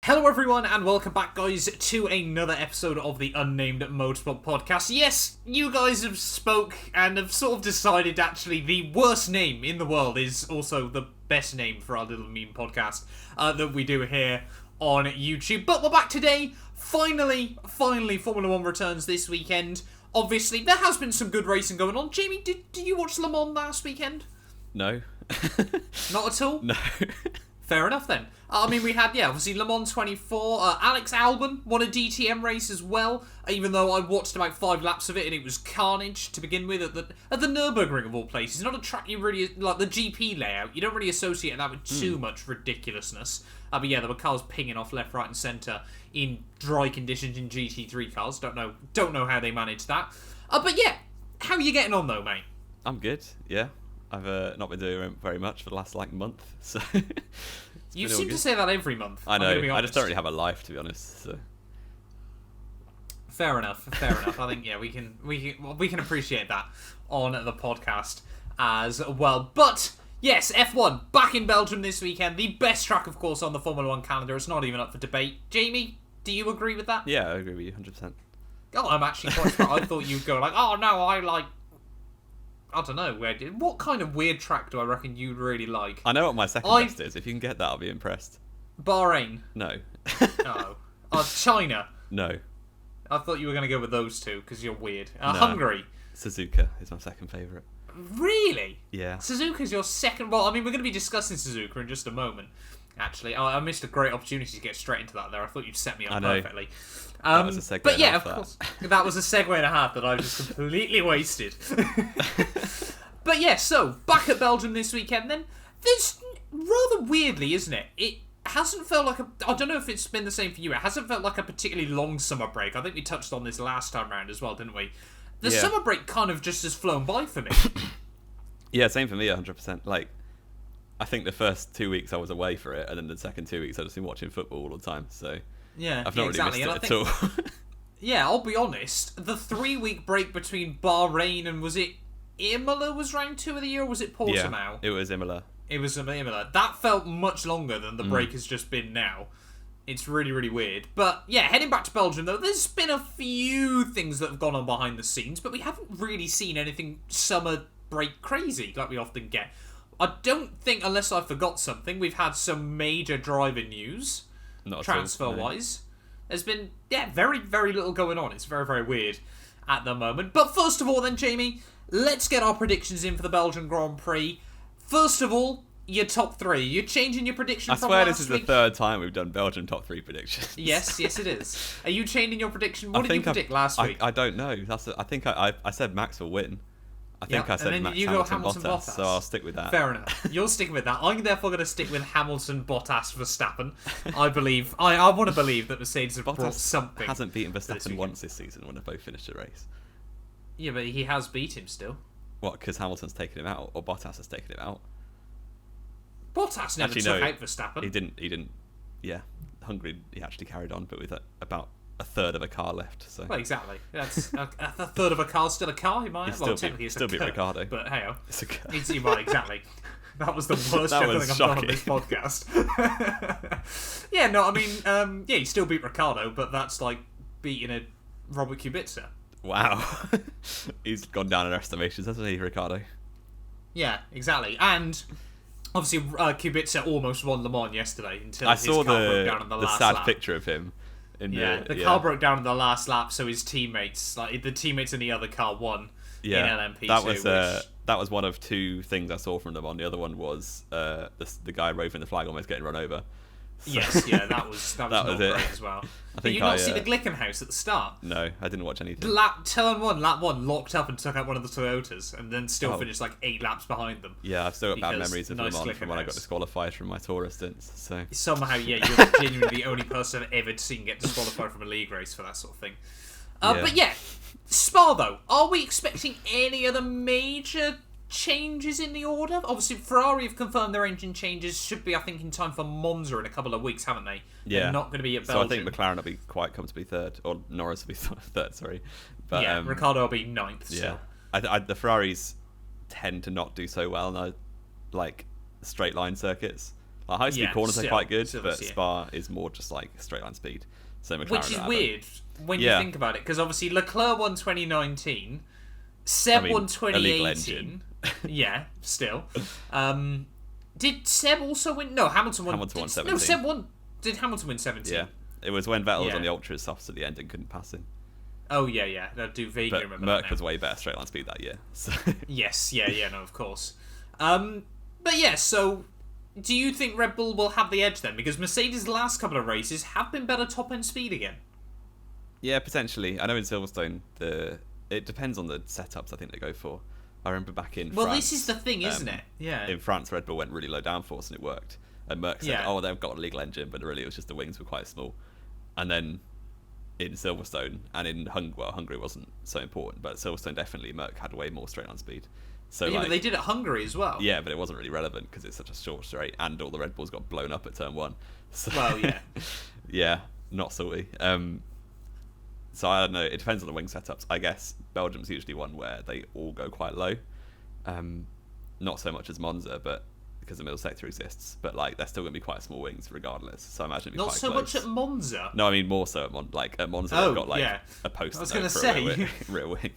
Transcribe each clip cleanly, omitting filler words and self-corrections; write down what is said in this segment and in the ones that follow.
Hello everyone and welcome back guys to another episode of the Unnamed Motorsport Podcast. Yes, you guys have spoke and have sort of decided actually the worst name in the world is also the best name for our little meme podcast that we do here on YouTube. But we're back today. Finally, Formula 1 returns this weekend. Obviously, there has been some good racing going on. Jamie, did you watch Le Mans last weekend? No. Not at all? No. Fair enough then. We had, obviously Le Mans 24. Alex Albon won a DTM race as well, even though I watched about 5 laps of it and it was carnage to begin with at the Nürburgring of all places. Not a track you really, like the GP layout, you don't really associate that with too much ridiculousness. But yeah, there were cars pinging off left, right and centre in dry conditions in GT3 cars. Don't know how they managed that. But yeah, how are you getting on though, mate? I'm good, yeah. I've not been doing very much for the last month, so you seem to say that every month. I know. I just don't really have a life, to be honest. So fair enough. I think we can appreciate that on the podcast as well. But yes, F1 back in Belgium this weekend. The best track, of course, on the Formula 1 calendar. It's not even up for debate. Jamie, do you agree with that? Yeah, I agree with you 100%. Oh, I'm actually quite surprised. I thought you'd go like, oh no, I don't know. What kind of weird track do I reckon you'd really like? I know what my second best is. If you can get that, I'll be impressed. Bahrain? No. China? No. I thought you were going to go with those two because you're weird. No. Hungary? Suzuka is my second favourite. Really? Yeah. Suzuka's your second... Well, we're going to be discussing Suzuka in just a moment, actually. I missed a great opportunity to get straight into that there. I thought you'd set me up perfectly. That was a segue. But yeah, of course. That was a segue and a half that I just completely wasted. But yeah, so, back at Belgium this weekend then. There's, rather weirdly, isn't it? It hasn't felt like I don't know if it's been the same for you. It hasn't felt like a particularly long summer break. I think we touched on this last time round as well, didn't we? The summer break kind of just has flown by for me. Yeah, same for me, 100%. I think the first 2 weeks I was away for it, and then the second 2 weeks I've just been watching football all the time, so... Yeah, I've not really missed it at all. Yeah, I'll be honest. The 3-week break between Bahrain and was it Imola was round 2 of the year, or was it Portimao? Yeah, it was Imola. It was Imola. That felt much longer than the break has just been now. It's really, really weird. But yeah, heading back to Belgium though, there's been a few things that have gone on behind the scenes, but we haven't really seen anything summer break crazy like we often get. I don't think, unless I forgot something, we've had some major driver news. Transfer-wise. There's been, very, very little going on. It's very, very weird at the moment. But first of all then, Jamie, let's get our predictions in for the Belgian Grand Prix. First of all, your top 3. You're changing your prediction from last week. I swear this is the third time we've done Belgian top 3 predictions. Yes, it is. Are you changing your prediction? What did you predict last week? I don't know. I think I said Max will win. I think I said Max Hamilton Bottas, so I'll stick with that. Fair enough. You're sticking with that. I'm therefore going to stick with Hamilton, Bottas, Verstappen. I want to believe that Mercedes have brought something. Hasn't beaten Verstappen once this season when they both finished a race. Yeah, but he has beat him still. What, because Hamilton's taken him out, or Bottas has taken him out? Bottas never took out Verstappen. He didn't. Yeah, Hungary, he actually carried on, but with about a third of a car left. So. Well, exactly. That's a third of a car still a car. He might. Technically, still beat Ricciardo. But hey, it's a car. Well, exactly. That was the worst thing I've done on this podcast. He still beat Ricciardo, but that's like beating a Robert Kubica. Wow, he's gone down in estimations, hasn't he, Ricciardo? Yeah, exactly, and. Obviously, Kubica almost won Le Mans yesterday until his car broke down in the last lap. The sad picture of him. The car broke down in the last lap, so his teammates, the teammates in the other car, won in LMP2. That was one of 2 things I saw from Le Mans. The other one was the guy waving the flag almost getting run over. So, yes, that was not great as well. Did you not see the Glickenhaus at the start? No, I didn't watch anything. Turn 1, lap 1, locked up and took out one of the Toyotas, and then still finished 8 laps behind them. Yeah, I've still got bad memories of Le Mans from when I got disqualified from my Tour stints. So somehow, you're genuinely the only person I've ever seen get disqualified from a league race for that sort of thing. But yeah, Spa though, are we expecting any other major changes in the order? Obviously, Ferrari have confirmed their engine changes should be, I think, in time for Monza in a couple of weeks, haven't they? Yeah. They're not going to be at Belgium. So I think McLaren will be quite comfortably third, or Norris will be third, sorry. But, Ricciardo will be 9th. Yeah. The Ferraris tend to not do so well in straight line circuits. Like high-speed corners are quite good, but yeah. Spa is more just like straight-line speed. So McLaren which is weird when you think about it, because obviously Leclerc won 2019, Seb won 2018. Yeah, still. Did Seb also win? No, Hamilton won. Hamilton won 17. No, Seb won. Did Hamilton win 17? Yeah, it was when Vettel was on the ultra softs at the end and couldn't pass him. Oh yeah. I do vaguely remember. Merc that was way better straight line speed that year. So. Yes, no, of course. But yeah, so do you think Red Bull will have the edge then? Because Mercedes' last couple of races have been better top end speed again. Yeah, potentially. I know in Silverstone it depends on the setups. I think they go for. I remember back in France, this is the thing, isn't it? Yeah. In France, Red Bull went really low downforce and it worked. And Merc said, they've got a legal engine, but really it was just the wings were quite small. And then in Silverstone and in Hungary wasn't so important, but Silverstone definitely Merc had way more straight on speed. So but they did at Hungary as well. Yeah, but it wasn't really relevant because it's such a short straight, and all the Red Bulls got blown up at turn 1. So, well, yeah. Yeah, not salty. So I don't know. It depends on the wing setups. I guess Belgium's usually one where they all go quite low. Not so much as Monza, but because the middle sector exists. But like they're still going to be quite small wings regardless. So I imagine it'll be not quite so close. much at Monza. No, I mean more so at at Monza. They've got like a post. I was going to say rear wing.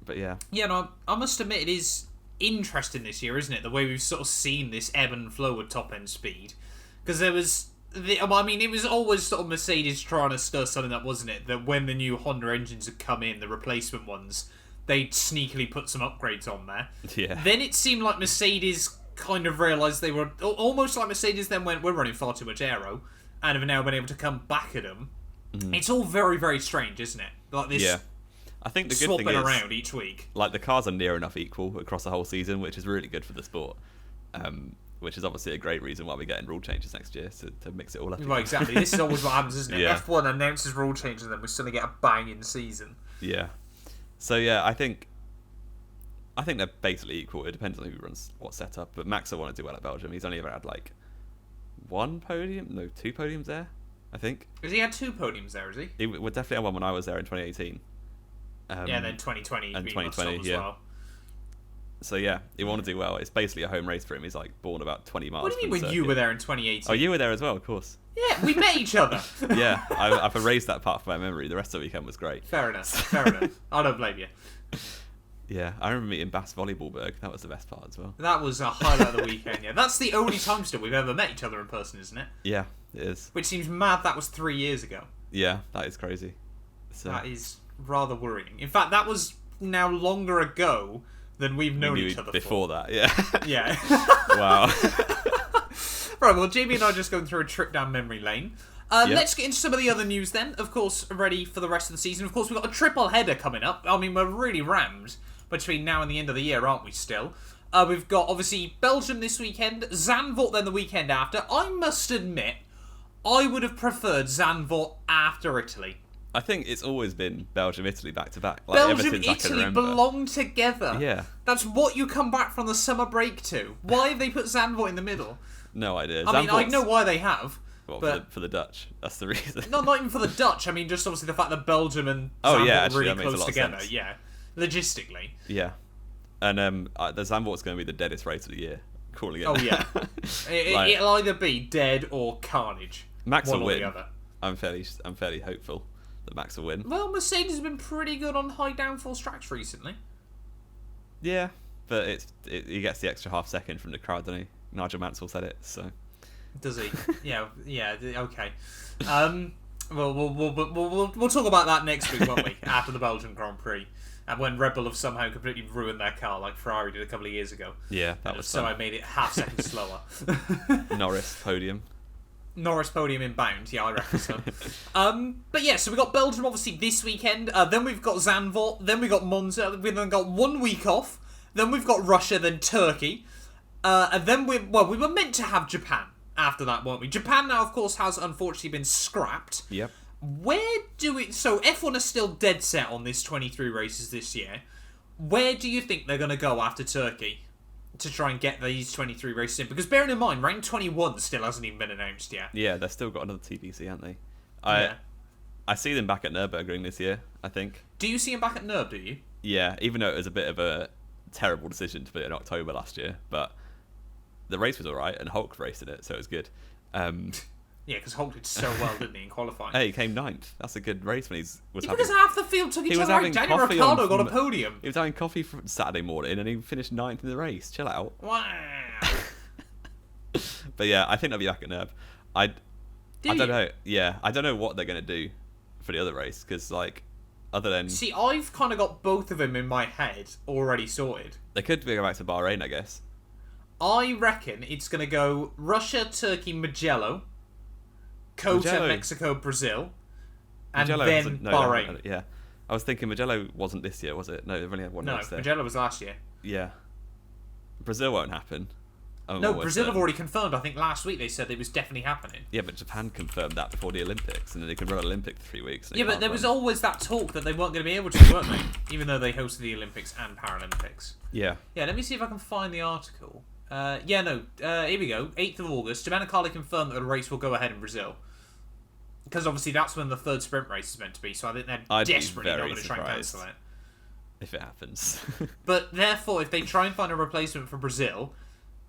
But yeah. Yeah, no, I must admit it is interesting this year, isn't it? The way we've sort of seen this ebb and flow with top end speed, because there was. It was always sort of Mercedes trying to stir something up, wasn't it? That when the new Honda engines had come in, the replacement ones, they'd sneakily put some upgrades on there. Yeah. Then it seemed like Mercedes kind of realised they were... Almost like Mercedes then went, we're running far too much aero, and have now been able to come back at them. It's all very, very strange, isn't it? Like this... Yeah. I think the good swapping thing is, around each week. Like the cars are near enough equal across the whole season, which is really good for the sport. Which is obviously a great reason why we're getting rule changes next year to mix it all up. Right, exactly. This is always what happens, isn't it? Yeah. F1 announces rule changes and then we suddenly get a banging season. Yeah. So yeah, I think they're basically equal. It depends on who runs what setup. But Max will want to do well at Belgium. He's only ever had like 2 podiums there, I think. Has he had 2 podiums there, has he? He would definitely have one when I was there in 2018. And then 2020 and being 2020, as yeah. well. So yeah, he wanted to do well. It's basically a home race for him. He's like born about 20 miles. What do you mean when you were there in 2018? Oh, you were there as well, of course. Yeah, we met each other. Yeah, I've erased that part from my memory. The rest of the weekend was great. Fair enough. I don't blame you. Yeah, I remember meeting Bas Volleybalberg. That was the best part as well. That was a highlight of the weekend, yeah. That's the only time still we've ever met each other in person, isn't it? Yeah, it is. Which seems mad that was 3 years ago. Yeah, that is crazy. So, that is rather worrying. In fact, that was now longer ago than we've known each other before that, yeah. Yeah. Wow. Right, well, Jamie and I are just going through a trip down memory lane. Let's get into some of the other news then. Of course, ready for the rest of the season. Of course, we've got a triple header coming up. I mean, we're really rammed between now and the end of the year, aren't we, still? We've got, obviously, Belgium this weekend, Zandvoort then the weekend after. I must admit, I would have preferred Zandvoort after Italy. I think it's always been Belgium, Italy back to back. Like, Belgium, Italy belong together. Yeah. That's what you come back from the summer break to. Why have they put Zandvoort in the middle? No idea. I mean, I know why they have. Well, for the Dutch. That's the reason. No, not even for the Dutch. I mean, just obviously the fact that Belgium and Zandvoort are really close together. Yeah. Logistically. Yeah. And the Zandvoort's going to be the deadest race of the year. Calling it. Oh, yeah. It'll either be dead or carnage. Max will win. Or the other. I'm fairly hopeful that Max will win. Well, Mercedes has been pretty good on high downforce tracks recently. Yeah, but he gets the extra half second from the crowd, doesn't he? Nigel Mansell said it, so. Does he? Yeah, okay. We'll talk about that next week, won't we? After the Belgian Grand Prix. And when Red Bull have somehow completely ruined their car like Ferrari did a couple of years ago. Yeah, that was so I made it half second slower. Norris podium inbound, yeah, I reckon so. But yeah, so we got Belgium obviously this weekend. Then we've got Zandvoort. Then we got Monza. We've then got 1 week off. Then we've got Russia. Then Turkey. And then we were meant to have Japan after that, weren't we? Japan now, of course, has unfortunately been scrapped. Yep. So F1 are still dead set on this 23 races this year. Where do you think they're going to go after Turkey to try and get these 23 races in? Because bearing in mind, rank 21 still hasn't even been announced yet. Yeah, they've still got another TBC, haven't they? Yeah. I see them back at Nürburgring this year, I think. Do you see them back at Nürb, do you? Yeah, even though it was a bit of a terrible decision to put it in October last year, but the race was alright, and Hulk raced in it, so it was good. Yeah, because Hulk did so well, didn't he, in qualifying? Hey, he came 9th. That's a good race when because half the field took each other out. Daniel Ricciardo got a podium. He was having coffee for Saturday morning, and he finished 9th in the race. Chill out. Wow. But yeah, I think they'll be back at Nerb. I don't know. Yeah, I don't know what they're going to do for the other race, because, like, other than... See, I've kind of got both of them in my head already sorted. They could go back to Bahrain, I guess. I reckon it's going to go Russia, Turkey, Mugello, COTA, Mexico, Brazil, and then Bahrain. Yeah. I was thinking Mugello wasn't this year, was it? No, they've only had one race there. Mugello was last year. Yeah. Brazil won't happen. No, Brazil have already confirmed. I think last week they said it was definitely happening. Yeah, but Japan confirmed that before the Olympics, and then they could run an Olympic for 3 weeks. Yeah, but there was always that talk that they weren't going to be able to, weren't they? Even though they hosted the Olympics and Paralympics. Yeah. Yeah, let me see if I can find the article. Here we go. 8th of August. Domenicali confirmed that the race will go ahead in Brazil. Because obviously that's when the third sprint race is meant to be, so I think they're desperately not going to try and cancel it. If it happens. But therefore, if they try and find a replacement for Brazil,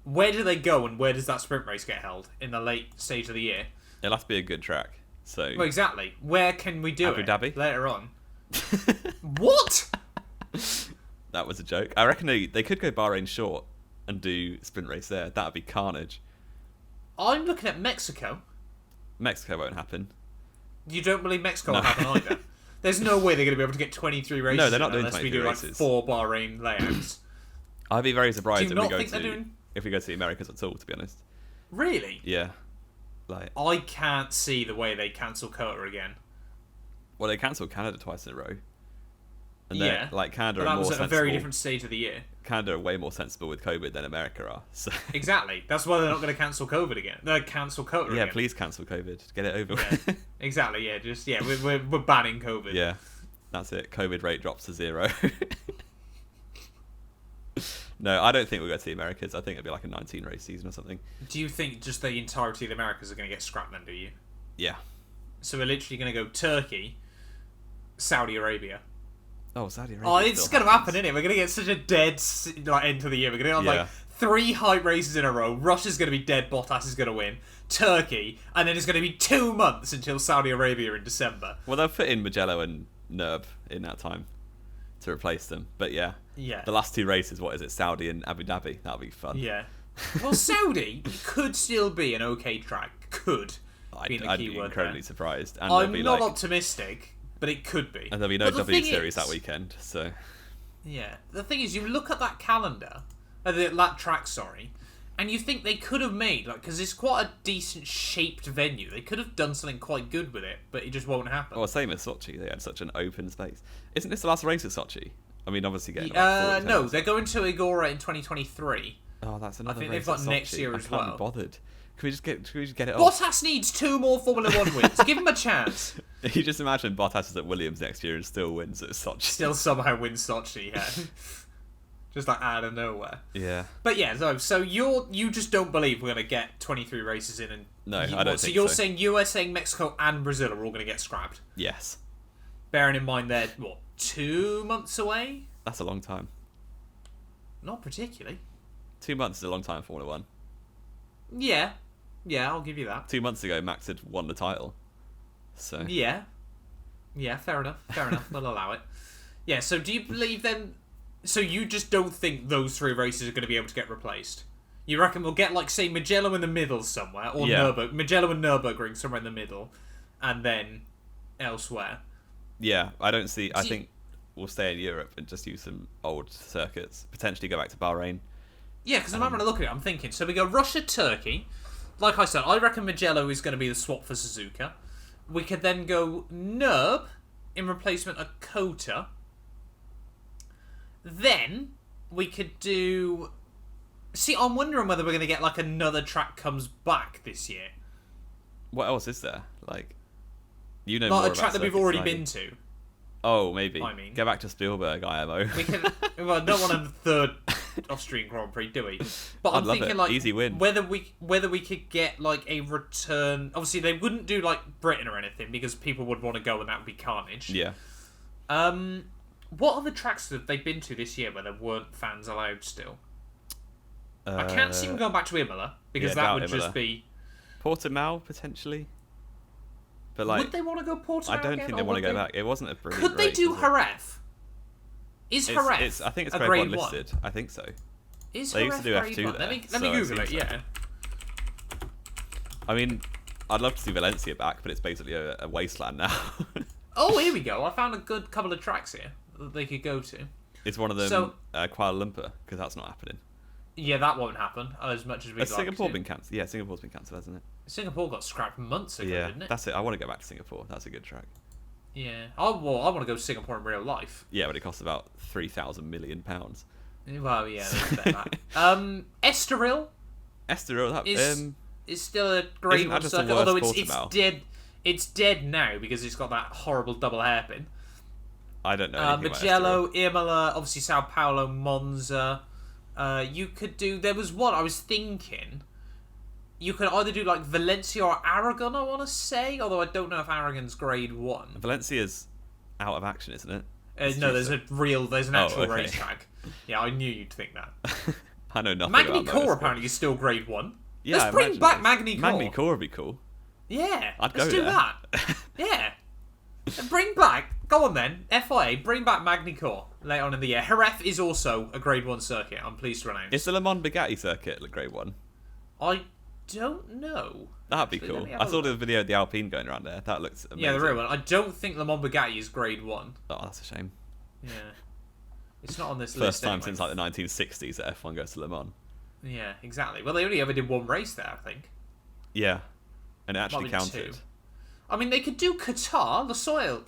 where do they go and where does that sprint race get held in the late stage of the year? It'll have to be a good track. So. Well, exactly. Where can we do Abu Dhabi? Later on? What? That was a joke. I reckon they could go Bahrain short and do sprint race there. That would be carnage. I'm looking at Mexico. Mexico won't happen. You don't believe Mexico will happen either? There's no way they're going to be able to get 23 races. No, they're not doing 23 unless we do races. Like 4 Bahrain layouts. I'd be very surprised if we go to the Americas at all, to be honest. Really? Yeah. Like I can't see the way they cancel COTA again. Well, they cancelled Canada twice in a row. And yeah. Like Canada but are that was more at sensible. a very different stage of the year. Canada are way more sensible with COVID than America are. So. Exactly. That's why they're not going to cancel COVID again. They're cancel COTA again. Yeah, please cancel COVID. Get it over with. Exactly. Yeah. We're banning COVID. Yeah. That's it. COVID rate drops to 0. No, I don't think we'll go to the Americas. I think it'll be like a 19 race season or something. Do you think just the entirety of the Americas are going to get scrapped then, do you? Yeah. So we're literally going to go Turkey, Saudi Arabia. Oh, Saudi Arabia. Oh, it's going to happen, isn't it? We're going to get such a dead end to the year. We're going to have 3 hype races in a row. Russia's going to be dead. Bottas is going to win. Turkey. And then it's going to be 2 months until Saudi Arabia in December. Well, they'll put in Mugello and Nerb in that time to replace them. But yeah. The last 2 races, what is it? Saudi and Abu Dhabi. That'll be fun. Yeah. Well, Saudi could still be an okay track. Could. I'd be incredibly surprised. And I'm not optimistic, but it could be. And there'll be no W Series that weekend, so... Yeah. The thing is, you look at that calendar, that track, and you think they could have made, because it's quite a decent shaped venue, they could have done something quite good with it, but it just won't happen. Well, same as Sochi, they had such an open space. Isn't this the last race at Sochi? I mean, obviously getting no, they're going to Agora in 2023. Oh, that's another race. I think they've got next year as well. I can't be bothered. Can we just get it off? Bottas needs 2 more Formula 1 wins. Give him a chance. You just imagine Bottas is at Williams next year and still wins at Sochi. Still somehow wins Sochi, yeah. Just like out of nowhere. Yeah. But yeah, so you just don't believe we're going to get 23 races in? And no, I don't think so. So you're saying USA, Mexico and Brazil are all going to get scrapped? Yes. Bearing in mind they're, 2 months away? That's a long time. Not particularly. 2 months is a long time for Formula 1. Yeah. Yeah, I'll give you that. 2 months ago, Max had won the title. So. Yeah. Yeah, fair enough. We'll allow it. Yeah, so do you believe then... So you just don't think those 3 races are going to be able to get replaced? You reckon we'll get, say, Mugello in the middle somewhere, or Mugello and Nürburgring somewhere in the middle, and then elsewhere? Yeah, I think we'll stay in Europe and just use some old circuits. Potentially go back to Bahrain. Yeah, because I'm having a look at it, I'm thinking. So we go Russia, Turkey. Like I said, I reckon Mugello is going to be the swap for Suzuka. We could then go Nürb in replacement of COTA. Then we could do... See, I'm wondering whether we're going to get another track comes back this year. What else is there? You know more a track that we've already been to. Oh, maybe. Go back to Spielberg, IMO. We can... Well, not one on the third Austrian Grand Prix, do we? But I'm thinking, easy win. whether we could get, a return... Obviously, they wouldn't do, Britain or anything, because people would want to go and that would be carnage. Yeah. What other tracks have they been to this year where there weren't fans allowed still? I can't see them going back to Imola because that would just be Portimao potentially. But like, would they want to go Portimao? I don't think they want to go back. It wasn't a brilliant. Could they race, do Jerez? Is Jerez? I think it's a grade 1 1 listed. I think so. Is they Jerez used to do grade F2 1? there. Let me Google it. Yeah. I mean, I'd love to see Valencia back, but it's basically a wasteland now. Oh, here we go. I found a good couple of tracks here that they could go to. Is one of them Kuala Lumpur? Because that's not happening. Yeah, that won't happen as much as we'd like Singapore to. been cancelled? Yeah, Singapore's been cancelled, hasn't it? Singapore got scrapped months ago, didn't it? That's it. I want to go back to Singapore. That's a good track. Yeah. I want to go to Singapore in real life. Yeah, but it costs about £3,000 million. Well, yeah, there's that. Estoril. Estoril, is still a grade 1 circuit, although it's dead. It's dead now because it's got that horrible double hairpin. I don't know. Mugello, Imola, obviously Sao Paulo, Monza. You could do. There was one I was thinking. You could either do like Valencia or Aragon. I want to say, although I don't know if Aragon's grade 1. Valencia's out of action, isn't it? No, there's an actual racetrack. Yeah, I knew you'd think that. I know nothing. Magny Core apparently is still grade 1. Yeah, let's bring back Magny Core. Magny Core would be cool. Yeah, I'd go let's do there. that. Yeah. Bring back, go on then, FIA, bring back Magny Core later on in the year. Jerez is also a grade 1 circuit, I'm pleased to announce. Is the Le Mans Bugatti circuit grade 1? I don't know. That'd be cool. I saw the video of the Alpine going around there. That looks amazing. Yeah, the real one. I don't think Le Mans Bugatti is grade 1. Oh, that's a shame. Yeah. It's not on this list. First time since like the 1960s that F1 goes to Le Mans. Yeah, exactly. Well, they only ever did one race there, I think. Yeah. And it actually counted. 2. I mean, they could do Qatar, Losail.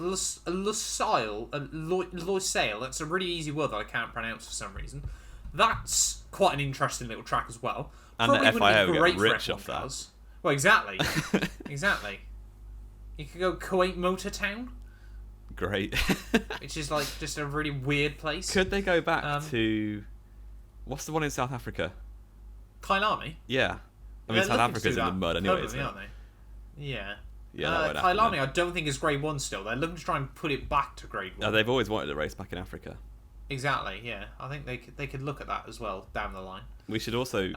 That's a really easy word that I can't pronounce for some reason. That's quite an interesting little track as well. And probably the FIA will get rich F1 off that. cars. Well, exactly. Exactly. You could go Kuwait Motor Town. Great. Which is like just a really weird place. Could they go back to... What's the one in South Africa? Kailani? Yeah. I mean, South Africa's in the mud anyway, isn't it? Aren't they? Yeah. Yeah, Kailani, I don't think is grade 1 still. They're looking to try and put it back to grade 1. No, they've always wanted a race back in Africa. Exactly, yeah. I think they could look at that as well down the line. We should also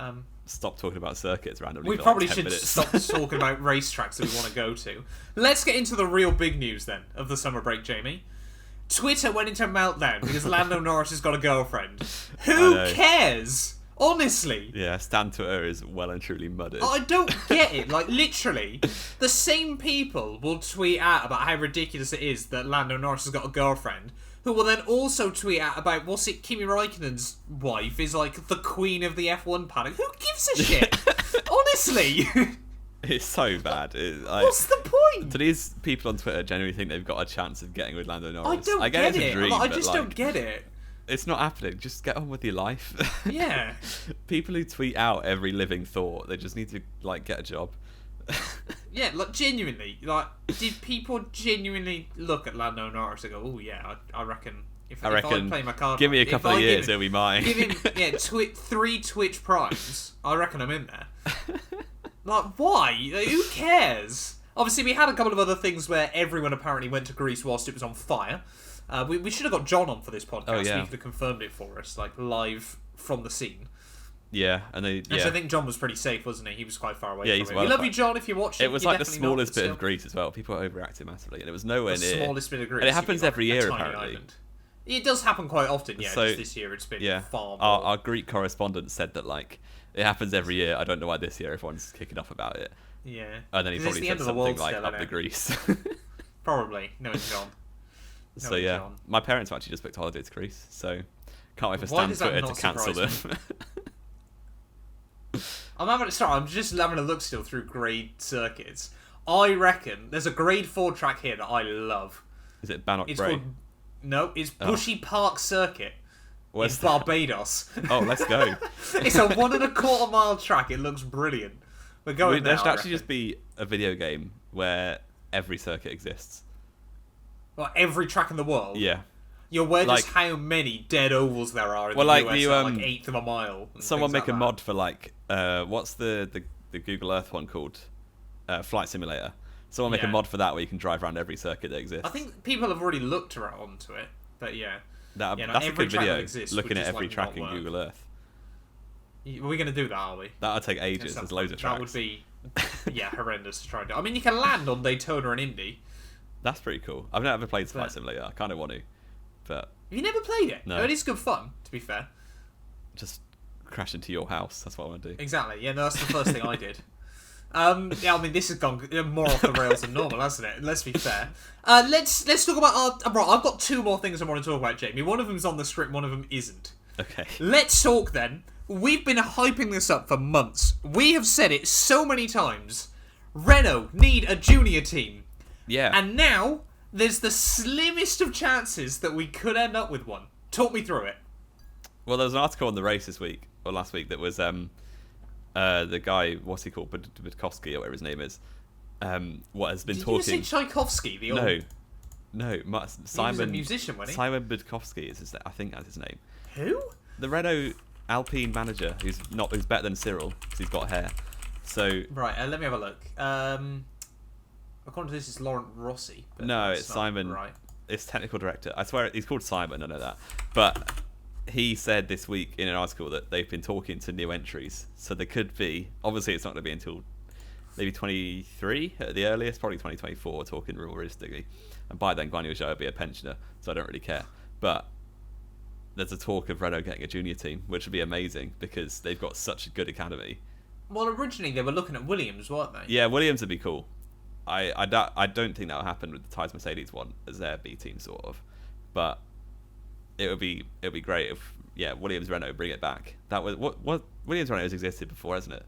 stop talking about circuits randomly. We probably should stop talking about racetracks that we want to go to. Let's get into the real big news then of the summer break, Jamie. Twitter went into meltdown because Lando Norris has got a girlfriend. Who cares? Honestly. Yeah, Stan Twitter is well and truly muddied. I don't get it. Like, literally, the same people will tweet out about how ridiculous it is that Lando Norris has got a girlfriend, who will then also tweet out about, Kimi Räikkönen's wife is like the queen of the F1 paddock. Who gives a shit? Honestly. It's so bad. What's the point? Do these people on Twitter genuinely think they've got a chance of getting with Lando Norris? I get it's it. a dream, I just don't get it. It's not happening. Just get on with your life. Yeah. People who tweet out every living thought, they just need to get a job. Yeah, like genuinely, did people genuinely look at Lando Norris and go, "Oh yeah, I reckon if I play my card, give me a couple of years, it'll be mine." Give him 3 Twitch primes. I reckon I'm in there. Like, why? Like, who cares? Obviously, we had a couple of other things where everyone apparently went to Greece whilst it was on fire. We should have got John on for this podcast. Oh, yeah. He could have confirmed it for us, like live from the scene. Yeah, and I think John was pretty safe, wasn't he? He was quite far away. Yeah, from he's it. well. We love you, John. If you're watching, it was like the smallest bit of Greece as well. People were overacting massively, and it was nowhere near. The smallest bit of Greece. And it happens every year, apparently. Island. It does happen quite often. Yeah, so, just this year it's been far more. Our Greek correspondent said that it happens every year. I don't know why this year everyone's kicking off about it. Yeah, and then he probably said something like up the Greece. Probably no, it's John. So yeah, my parents have actually just booked holiday to Greece, so can't wait for Stan Twitter to cancel them. I'm just having a look still through grade circuits. I reckon there's a grade 4 track here that I love. Is it Bannock Bray? No, it's Bushy Park Circuit. It's Barbados. Oh, let's go. It's a 1.25 mile track. It looks brilliant. We're going there. There should actually just be a video game where every circuit exists. Well, every track in the world? Yeah. You're aware just how many dead ovals there are in the US at like eighth of a mile. Someone make a mod for what's the Google Earth one called? Flight Simulator. Someone make a mod for that where you can drive around every circuit that exists. I think people have already looked onto it, but yeah. That's a good video, looking at every track in Google Earth. Are we going to do that, are we? That'll take ages. There's loads of tracks. That would be, horrendous to try and do. I mean, you can land on Daytona and Indy. That's pretty cool. I've never played Flight Simulator. I kind of want to, but... Have you never played it? No. It is good fun, to be fair. Just crash into your house. That's what I want to do. Exactly. Yeah, no, that's the first thing I did. I mean, this has gone more off the rails than normal, hasn't it? Let's be fair. Let's talk about our... Right, I've got two more things I want to talk about, Jamie. One of them's on the script, one of them isn't. Okay. Let's talk then. We've been hyping this up for months. We have said it so many times. Renault need a junior team. Yeah. And now, there's the slimmest of chances that we could end up with one. Talk me through it. Well, there was an article on the race this week, or last week, that was the guy, what's he called, Budkowski, or whatever his name is, what has been talking... Did you say Tchaikovsky, the old... No, Simon... He was a musician, wasn't he? Simon Budkowski is I think that's his name. Who? The Renault Alpine manager, who's better than Cyril, because he's got hair. So... Right, let me have a look. According to this, it's Laurent Rossi. No, it's Simon. Right. It's technical director. I swear he's called Simon, I know that. But he said this week in an article that they've been talking to new entries. So there could be... Obviously, it's not going to be until maybe 23 at the earliest, probably 2024, talking realistically. And by then, Guan Yu Zhou will be a pensioner, so I don't really care. But there's a talk of Renault getting a junior team, which would be amazing because they've got such a good academy. Well, originally they were looking at Williams, weren't they? Yeah, Williams would be cool. I don't think that'll happen with the Ties Mercedes one as their B team sort of, but it would be great if Williams Renault bring it back. That was what Williams Renault has existed before, hasn't it?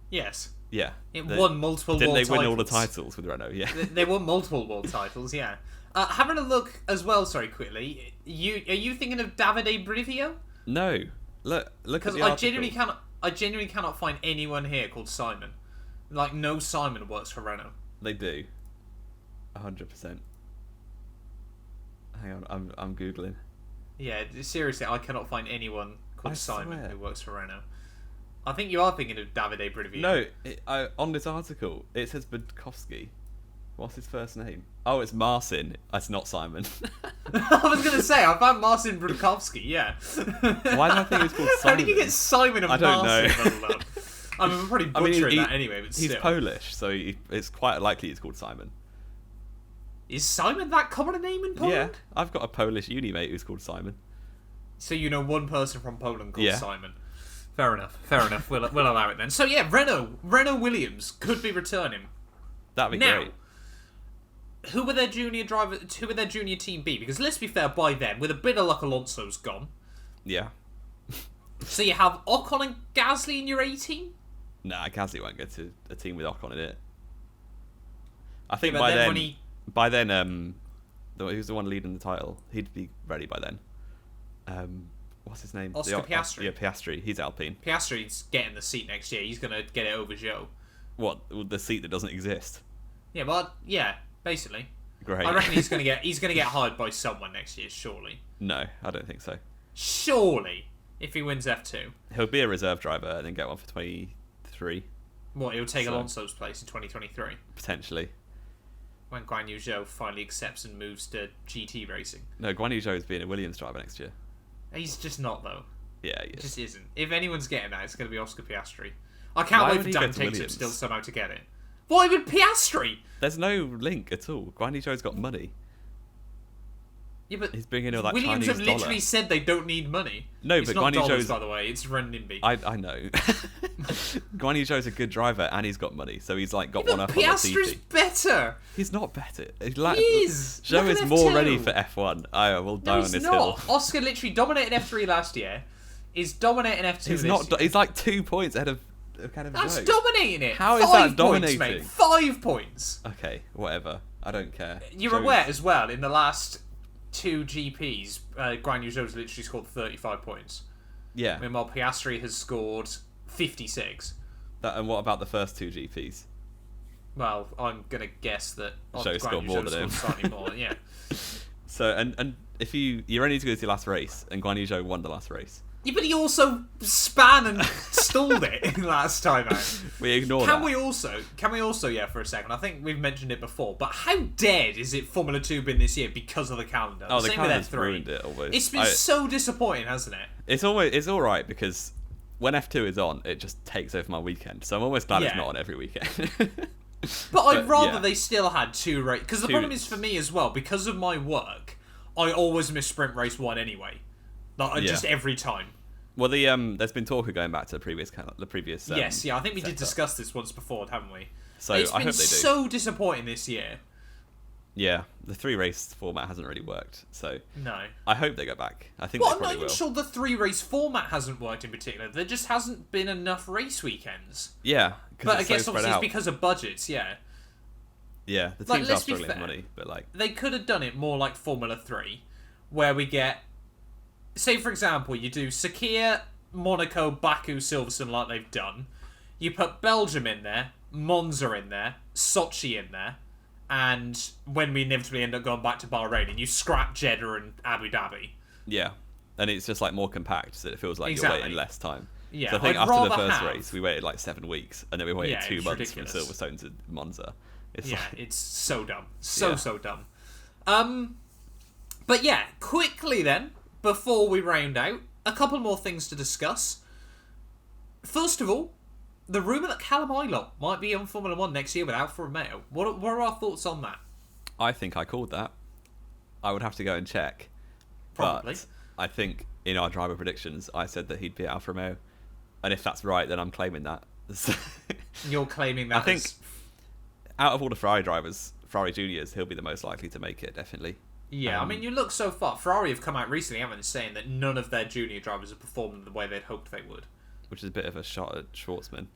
Yes. Yeah. It won multiple world titles. Didn't they win all the titles with Renault? Yeah. They won multiple world titles. Yeah. Having a look as well. Sorry, quickly. Are you thinking of Davide Brivio? No. Look at the article. Because I genuinely cannot find anyone here called Simon. Like, no Simon works for Renault. They do. 100%. Hang on, I'm googling. Yeah, seriously, I cannot find anyone called Simon swear. who works for Renault. I think you are thinking of Davide Brivio. No, on this article it says Budkowski. What's his first name? Oh, it's Marcin. It's not Simon. I was going to say, I found Marcin Budkowski, yeah. Why do I think it's called Simon? How did you get Simon and I don't Marcin? know. I mean, we're probably butchering that anyway, but still. He's Polish, so it's quite likely he's called Simon. Is Simon that common a name in Poland? Yeah, I've got a Polish uni mate who's called Simon. So you know one person from Poland called Yeah. Simon. Fair enough. We'll allow it then. So yeah, Renault Williams could be returning. That'd be great. Who would their junior driver? Who would their junior team be? Because let's be fair, by then, with a bit of luck, Alonso's gone. Yeah. So you have Ocon and Gasly in your A team. Nah, Gasly won't go to a team with Ocon in it. I think Yeah, by then, who's the one leading the title? He'd be ready by then. What's his name? Oscar Piastri. Yeah, Piastri. He's Alpine. Piastri's getting the seat next year. He's gonna get it over Zhou. What? The seat that doesn't exist? Yeah, but yeah, basically. Great. I reckon he's gonna get hired by someone next year. Surely. No, I don't think so. Surely, if he wins F2. He'll be a reserve driver and then get one for 23. What? He'll take Alonso's place in 2023. Potentially. When Guan Yu Zhou finally accepts and moves to GT racing. No, Guan Yu Zhou's being a Williams driver next year. He's just not, though. Yeah, he It is. just isn't. If anyone's getting that, it's going to be Oscar Piastri. I can't wait for Dan Takes still somehow to get it. Why would Piastri? There's no link at all. Guan Yu Zhou's got money. Yeah, but he's bringing all that Williams Chinese have literally dollar. said they don't need money. No, it's but not Guan Yu dollars, Zhou's... by the way. It's renminbi. I know. Guan Yu Zhou's a good driver and he's got money, so he's like got Yeah, one up but on Piastri's Latifi. better. He's not better. He is. Zhou Look is at more F2. ready for F1. I will die No, on he's this not. hill. Oscar literally dominated F3 last year. He's dominating F2 He's this not. year. He's like 2 points ahead of That's Zhou. dominating it. How is 5 that dominating? points, mate. 5 points. Okay, whatever. I don't care. You're Zhou's- aware as well, in the last 2 GPs, Guan Yu Zhou's literally scored 35 points. Yeah. Meanwhile, Piastri has scored 56. And what about the first 2 GPs? Well, I'm going to guess that Zhou Guan scored Yu more Zhou than him. scored slightly more, yeah. So, and if you only need to go to your last race, and Guan Yu Zhou won the last race. Yeah, but he also span and stalled it last time out. We ignore Can that. we also, yeah, for a second, I think we've mentioned it before, but how dead is it Formula 2 been this year because of the calendar? The Same with calendar's F3. ruined it almost. It's been so disappointing, hasn't it? It's alright because when F2 is on, it just takes over my weekend. So I'm almost glad it's not on every weekend. But I'd rather they still had 2 races. Because the problem is is for me as well, because of my work, I always miss sprint race 1 anyway. Like, just every time. Well, there's been talk of going back to the previous. Yes, I think we did discuss this once before, haven't we? So it's I been hope they do. so disappointing this year. Yeah, the 3 race format hasn't really worked. So no, I hope they go back. I think. Well, they I'm probably not will. even sure the 3 race format hasn't worked in particular. There just hasn't been enough race weekends. Yeah, but I guess so obviously it's because of budgets. Yeah. Yeah, the Like, teams are let's be struggling fair, for money, but like they could have done it more like Formula 3, where we get, say for example, you do Sakhir, Monaco, Baku, Silverstone like they've done. You put Belgium in there, Monza in there, Sochi in there, and when we inevitably end up going back to Bahrain, and you scrap Jeddah and Abu Dhabi. yeah, and it's just like more compact, so it feels like you're waiting less time. Yeah, so I think I'd after the rather first have- race, we waited like 7 weeks, and then we waited 2 it's months from ridiculous. Silverstone to Monza. It's Yeah, like, it's so dumb. Yeah. So dumb. But yeah, quickly then, before we round out, a couple more things to discuss. First of all, the rumour that Callum Ilott might be on Formula 1 next year with Alfa Romeo. What are our thoughts on that? I think I called that. I would have to go and check. Probably. But I think in our driver predictions, I said that he'd be at Alfa Romeo. And if that's right, then I'm claiming that. You're claiming that I think as... out of all the Ferrari drivers, Ferrari Juniors, he'll be the most likely to make it, definitely. Yeah, I mean, you look so far. Ferrari have come out recently, haven't they, saying that none of their junior drivers have performed the way they'd hoped they would. Which is a bit of a shot at Schwartzman.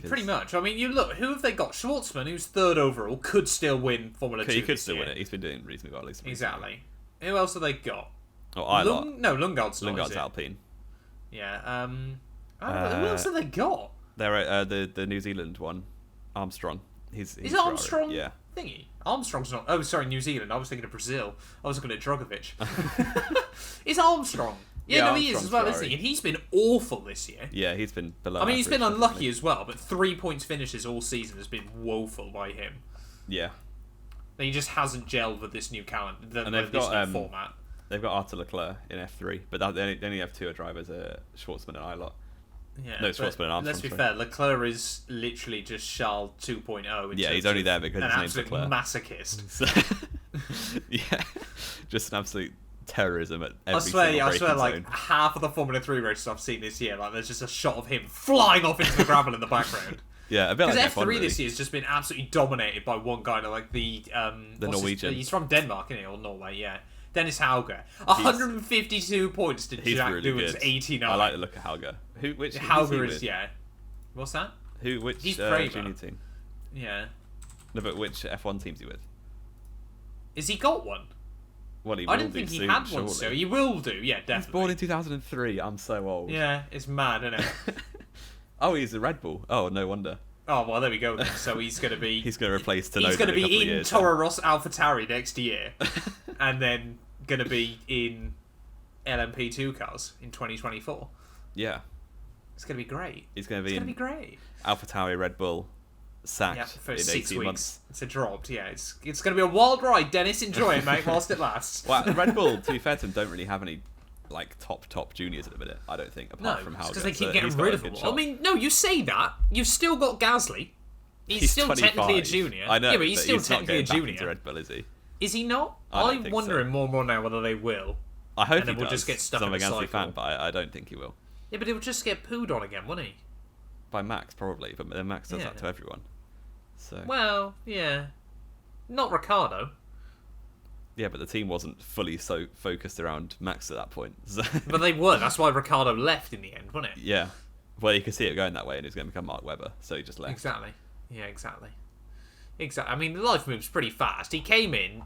Pretty much. I mean, you look, who have they got? Schwartzman, who's 3rd overall, could still win Formula 2 He could this still year. win it. He's been doing reasonably well, at least. Exactly. Who else have they got? Oh, Ilott. No, Lundgaard's not, Lundgaard's is it? Alpine. Yeah, I don't know. Who else have they got? They're the New Zealand one, Armstrong. He's Is Armstrong Ferrari. Yeah. thingy? Armstrong's not... Oh, sorry, New Zealand. I was thinking of Brazil. I was looking at Drogovic. Is Armstrong? Yeah, no, he is as well, Armstrong's isn't he? And he's been awful this year. Yeah, he's been below. I mean, he's been average, unlucky definitely. as well, but 3 points finishes all season has been woeful by him. Yeah. He just hasn't gelled with this new calendar, And they've this got, new format. They've got Arthur Leclerc in F3, but they only have 2 drivers, Schwartzman and Ilott. Yeah, No, but Schwartzman and Armstrong. let's be fair, Leclerc is literally just Charles 2.0. in Yeah, he's terms only of there because an his name's absolute Leclerc. masochist. So, yeah, just an absolute terrorism at every I swear, single like zone. half of the Formula 3 races I've seen this year, like there's just a shot of him flying off into the gravel in the background. Yeah, a bit like Because F1 F3 really. this year has just been absolutely dominated by one guy, like the Norwegian. He's from Denmark, isn't he, or Norway? Yeah, Dennis Hauger. 152 points to He's Jack really Doohan's good. 89. I like the look of Hauger. Who's he Hauger is with? What's that? Which He's Prema. junior team? Yeah. No, but which F1 team's he with? Is he got one? Well, he I will didn't do think he soon, had one, surely. so he will do. Yeah, He was definitely. born in 2003. I'm so old. Yeah, it's mad, isn't it? Oh, he's a Red Bull. Oh, no wonder. Oh well, there we go. Then. So he's going to be. He's going to replace Tsunoda He's going to in a couple be of in years, Toro Rosso AlphaTauri next year, and then going to be in LMP2 cars in 2024. Yeah, It's going to be great. he's going to be It's in going to be great. AlphaTauri, Red Bull, sacked Yeah, for in 6 18 weeks. months. It's a dropped. Yeah, it's going to be a wild ride. Dennis, enjoy it, mate, whilst it lasts. Well, Red Bull, to be fair to them, don't really have any like top juniors at the minute. I don't think, apart from Hauger. because they keep so getting he's got rid a of them. good I shot. mean, no, you say that. You've still got Gasly. He's still 25. technically a junior. I know, Yeah, but he's still not technically a getting back into junior. Red Bull, is he? Is he not? I don't I'm think wondering so. more and more now whether they will. I hope And then he we'll does. just get stuck I'm in a a Gasly cycle. fan, but I don't think he will. Yeah, but he'll just get pooed on again, won't he? By Max, probably, but then Max does Yeah. that to everyone. So Well, yeah. Not Ricardo. yeah, but the team wasn't fully so focused around Max at that point. So, But they were. That's why Ricardo left in the end, wasn't it? yeah, well, you can see it going that way, and he's going to become Mark Webber, so he just left. Exactly. Yeah, exactly. Exactly. I mean, the life moves pretty fast. He came in,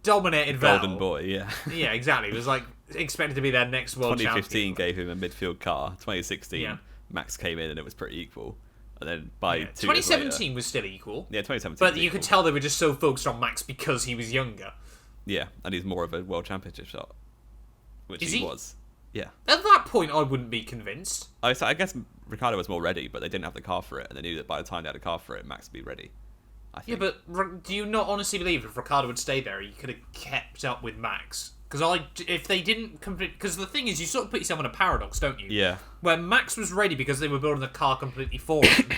dominated Golden Vettel. boy, yeah. Yeah, exactly. He was like expected to be their next world 2015 champion. gave him a midfield car. 2016, Yeah. Max came in and it was pretty equal. And then by Yeah. 2 years later, 2017 was still equal. yeah, 2017. But was you could equal. tell they were just so focused on Max because he was younger. Yeah, and he's more of a world championship shot, which Is he he? was. Yeah, At that point, I wouldn't be convinced. I guess Ricardo was more ready, but they didn't have the car for it, and they knew that by the time they had a car for it, Max would be ready. I Yeah, think. but do you not honestly believe if Ricardo had stayed there, he could have kept up with Max Because if they didn't complete... Because the thing is, you sort of put yourself in a paradox, don't you? Yeah. Where Max was ready because they were building the car completely for him.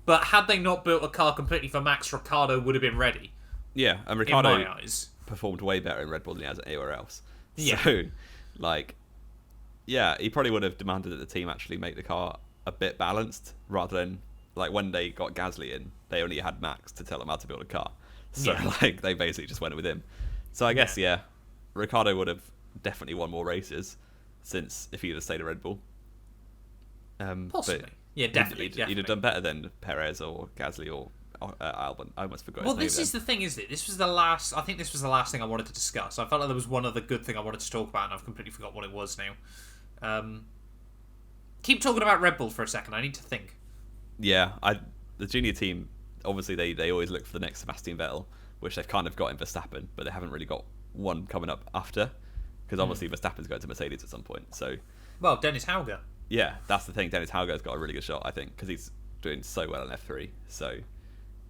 But had they not built a car completely for Max, Ricciardo would have been ready. Yeah, and Ricciardo in my eyes. performed way better in Red Bull than he has anywhere else. Yeah. So, like, yeah, he probably would have demanded that the team actually make the car a bit balanced, rather than, like, when they got Gasly in, they only had Max to tell them how to build a car. So, like, they basically just went with him. So I guess, Ricciardo would have definitely won more races since if he'd have stayed at Red Bull. Possibly. Yeah, definitely. He'd have done better than Perez or Gasly or Albon. I almost forgot his name. Well, this is the thing, isn't it? This was the last... I think this was the last thing I wanted to discuss. I felt like there was one other good thing I wanted to talk about, and I've completely forgot what it was now. Keep talking about Red Bull for a second. I need to think. Yeah, the junior team, obviously, they always look for the next Sebastian Vettel, which they've kind of got in Verstappen, but they haven't really got one coming up after, because obviously Verstappen's going to Mercedes at some point. So, well, Dennis Hauger. Yeah, that's the thing. Dennis Hauger's got a really good shot, I think, because he's doing so well in F3. So,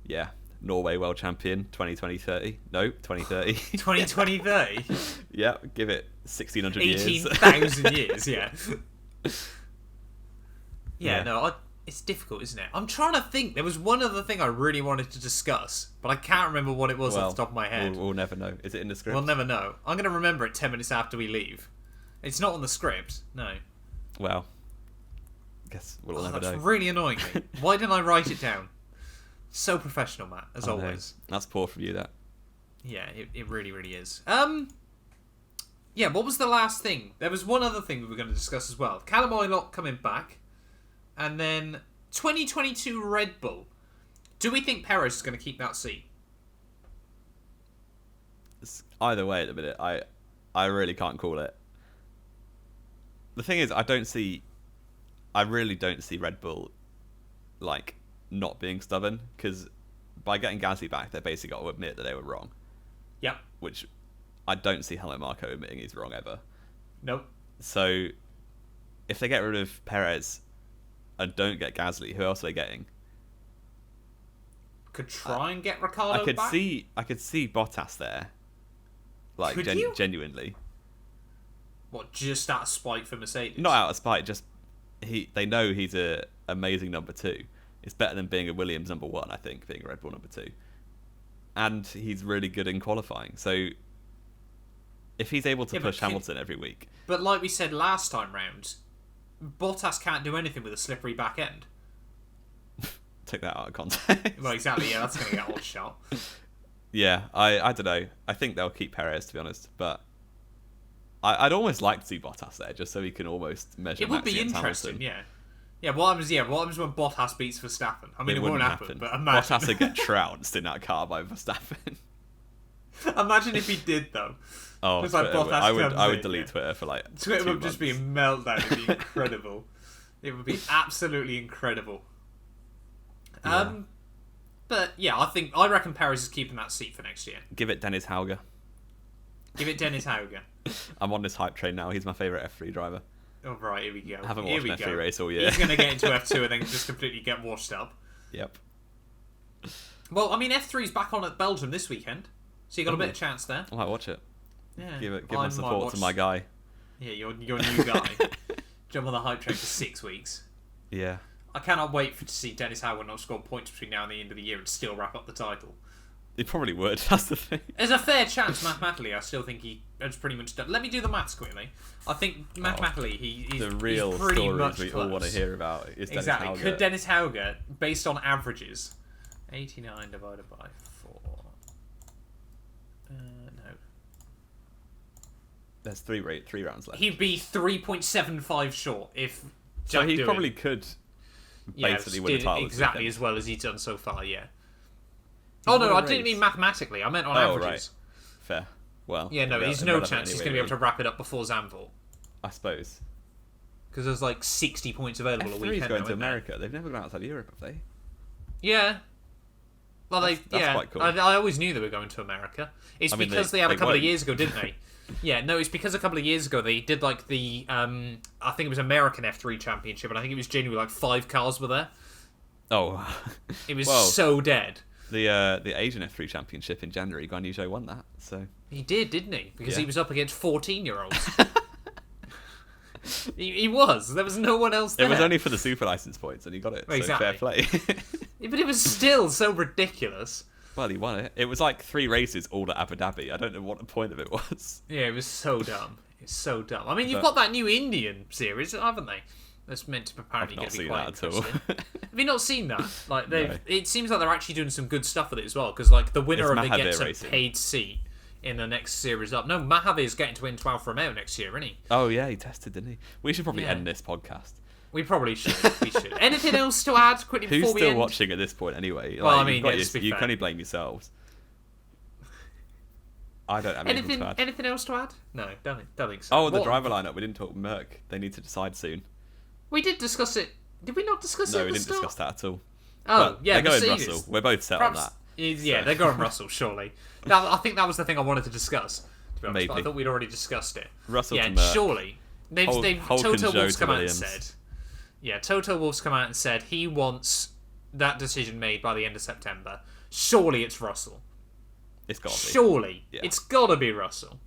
yeah, Norway World Champion 2020-30. No, 2030. 2020-30? Yeah, give it 1,600 years. 18,000 years, yeah. Yeah, no, it's difficult, isn't it? I'm trying to think. There was one other thing I really wanted to discuss, but I can't remember what it was off the top of my head. We'll never know. Is it in the script? We'll never know. I'm going to remember it 10 minutes after we leave. It's not on the script, no. Well, I guess we'll never know. That's really annoying me. Why didn't I write it down? So professional, Matt, as always. That's poor from you, that. Yeah, it really, really is. Yeah, what was the last thing? There was one other thing we were going to discuss as well. Callum Oylott coming back. And then 2022 Red Bull. Do we think Perez is going to keep that seat? Either way at the minute, I really can't call it. The thing is, I really don't see Red Bull, like, not being stubborn, because by getting Gasly back, they basically got to admit that they were wrong. Yep. Which I don't see Helmut Marko admitting he's wrong ever. Nope. So, if they get rid of Perez and don't get Gasly, who else are they getting? Could try and get Ricciardo back? I could see Bottas there. Like, genuinely. What, just out of spite for Mercedes? Not out of spite, just they know he's a amazing number 2. It's better than being a Williams number 1, I think, being a Red Bull number 2. And he's really good in qualifying. So if he's able to push Hamilton every week. But like we said last time round, Bottas can't do anything with a slippery back end. Take that out of context. Well, exactly, yeah, that's going to get old shot. Yeah, I don't know. I think they'll keep Perez, to be honest, but I'd almost like to see Bottas there, just so he can almost measure. It would be interesting, Hamilton. Yeah. What happens when Bottas beats Verstappen? I mean, it won't happen, but imagine. Bottas would get trounced in that car by Verstappen. Imagine if he did, though. Oh, like I would delete Twitter for like Twitter 2 would just be a meltdown. It would be incredible. It would be absolutely incredible. Yeah. But yeah, I reckon Perez is keeping that seat for next year. Give it Dennis Hauger. Give it Dennis Hauger. I'm on this hype train now. He's my favourite F3 driver. Oh, right, here we go. I haven't watched an F3 race all year. He's going to get into F2 and then just completely get washed up. Yep. Well, I mean, F3's back on at Belgium this weekend, so you got a bit of chance there. I might watch it. Yeah. Give my support to my guy. Yeah, your new guy. Jump on the hype train for 6 weeks. Yeah. I cannot wait to see Dennis Howard not score points between now and the end of the year and still wrap up the title. He probably would, that's the thing. There's a fair chance mathematically. I still think he has pretty much done. Let me do the maths quickly. I think mathematically he's the real he's pretty stories much we close. all want to hear about is Dennis exactly. Hauger. Could Dennis Hauger, based on averages, 89 divided by 4? No. There's three rounds left. He'd be 3.75 short if. So he probably could basically win a title exactly as well as he's done so far. Yeah. Oh no, I didn't mean mathematically. I meant on averages. Right. Fair. Well. Yeah, no, he's no chance he's going to be able to wrap it up before Zandvoort. I suppose. Because there's like 60 points available a weekend. F3's going to America. They've never gone outside Europe, have they? Yeah. Well, that's quite cool. I always knew they were going to America. It's because they had a couple of years ago, didn't they? Yeah, no, it's because a couple of years ago they did like the, I think it was American F3 Championship, and I think it was genuinely like 5 cars were there. Oh. It was so dead. The Asian F3 Championship in January, Guan Yu Zhou won that. So he did, didn't he? Because he was up against 14-year-olds. he was. There was no one else there. It was only for the super license points, and he got it. So fair play. Yeah, but it was still so ridiculous. Well, he won it. It was like 3 races all at Abu Dhabi. I don't know what the point of it was. Yeah, it was so dumb. It's so dumb. I mean, you've got that new Indian series, haven't they? That's meant to apparently get to be quite interesting. Have you not seen that? Like, it seems like they're actually doing some good stuff with it as well. Because like the winner of it gets a paid seat in the next series up. No, Mahavir is getting to win 12 Romeo next year, isn't he? Oh yeah, he tested, didn't he? We should probably end this podcast. We probably should. We should. Anything else to add quickly before we end? Who's still watching at this point anyway? Well, I mean, you can only blame yourselves. I don't have anything to add. Anything else to add? No, don't think so. Oh, the driver lineup. We didn't talk Merc. They need to decide soon. We did discuss it. Did we not discuss it? No, we didn't discuss that at all. Oh, but yeah, they're going Russell. We're both set on that. Yeah, they're going Russell, surely. I think that was the thing I wanted to discuss. To be honest, Maybe. but I thought we'd already discussed it. Russell to Merc. Surely. Toto Wolff's come out and said. Yeah, Toto Wolff's come out and said he wants that decision made by the end of September. Surely it's Russell. It's got to be. Surely. Yeah. It's got to be Russell.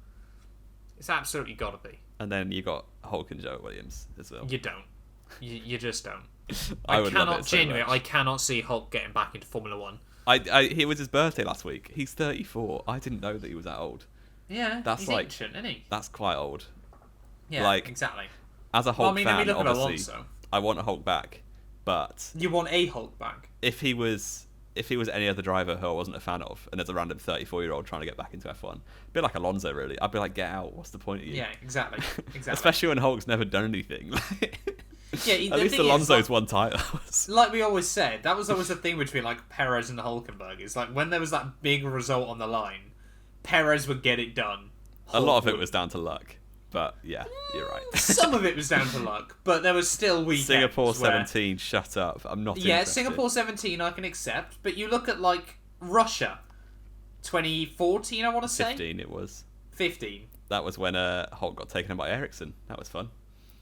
It's absolutely got to be. And then you got Hulk and Joe Williams as well. You don't. You just don't. I cannot see Hulk getting back into Formula 1. It was his birthday last week. He's 34. I didn't know that he was that old. Yeah, he's ancient, isn't he? That's quite old. Yeah, exactly. As a Hulk fan, obviously, I want a Hulk back, but you want a Hulk back. If he was any other driver who I wasn't a fan of, and there's a random 34-year-old trying to get back into F1, a bit like Alonso, really. I'd be like, get out. What's the point of you? Yeah, exactly. Especially when Hulk's never done anything. Yeah, at least Alonso's won titles. Like we always said, that was always the thing between like Perez and Hulkenberg. It's like when there was that big result on the line, Perez would get it done. A lot of it was down to luck. But yeah, you're right. Some of it was down to luck, but there was still weekends. Singapore 17, shut up. I'm not interested. Singapore 17 I can accept, but you look at like Russia 2014, I want to say. 15 it was. 15. That was when Hulk got taken in by Ericsson. That was fun.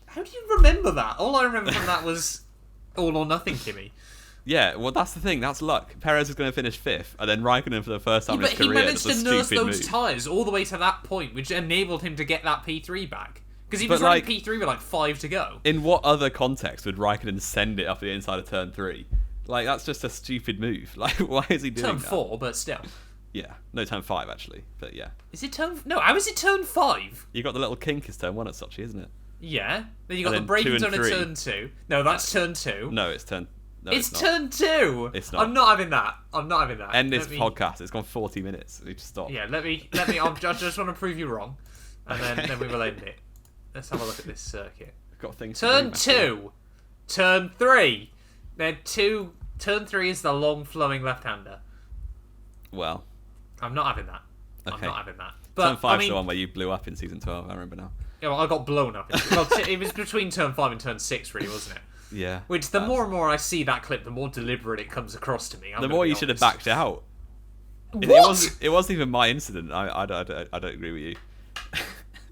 How do you remember that? All I remember from that was all or nothing, Kimmy. Yeah, well, that's the thing. That's luck. Perez was going to finish 5th, and then Raikkonen for the first time in his career. But he managed to nurse those tyres all the way to that point, which enabled him to get that P3 back. Because he was running P3 with like 5 to go. In what other context would Raikkonen send it up the inside of turn 3? Like, that's just a stupid move. Like, why is he doing that? Turn 4, but still. Yeah. No, turn 5, actually. But yeah. Is it turn... No, how is it turn 5? You got the little kink as turn 1 at Sochi, isn't it? Yeah. Then you got the braking zone at turn 2. No, that's turn 2. No, it's turn... No, it's turn 2. It's not. I'm not having that. End this podcast. It's gone 40 minutes. We just stop. Yeah, let me. I just want to prove you wrong, and then we will end it. Let's have a look at this circuit. We've got things. Turn 2, turn 3. Turn 3 is the long flowing left-hander. Well, I'm not having that. Okay. I'm not having that. But turn 5's the one where you blew up in season 12. I remember now. Yeah, well, I got blown up. It was between turn 5 and turn 6, really, wasn't it? Yeah. Which the more and more I see that clip, the more deliberate it comes across to me. The more you should have backed out. What? It wasn't even my incident. I don't agree with you.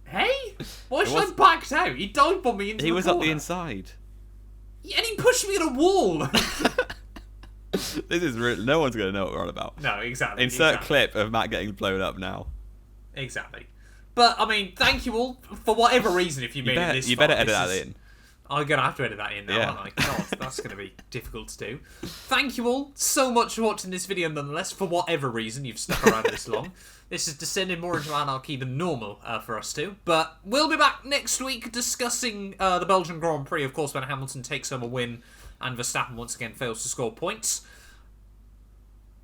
Hey? Why should I have backed out? He dive bombed me into the corner. He was up the inside. Yeah, and he pushed me at a wall. This is real. No one's going to know what we're on about. No, exactly. Insert clip of Matt getting blown up now. Exactly. But, I mean, thank you all for whatever reason if you made it this far. You better edit that in. I'm going to have to edit that in now, aren't I? God, that's going to be difficult to do. Thank you all so much for watching this video nonetheless. For whatever reason you've stuck around this long. This is descending more into anarchy than normal for us two. But we'll be back next week discussing the Belgian Grand Prix, of course, when Hamilton takes home a win and Verstappen once again fails to score points.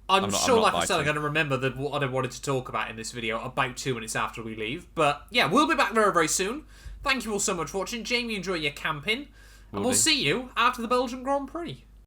I'm sure, like I said, I'm going to remember what I wanted to talk about in this video about 2 minutes after we leave. But yeah, we'll be back very, very soon. Thank you all so much for watching. Jamie, enjoy your camping. And we'll see you after the Belgian Grand Prix.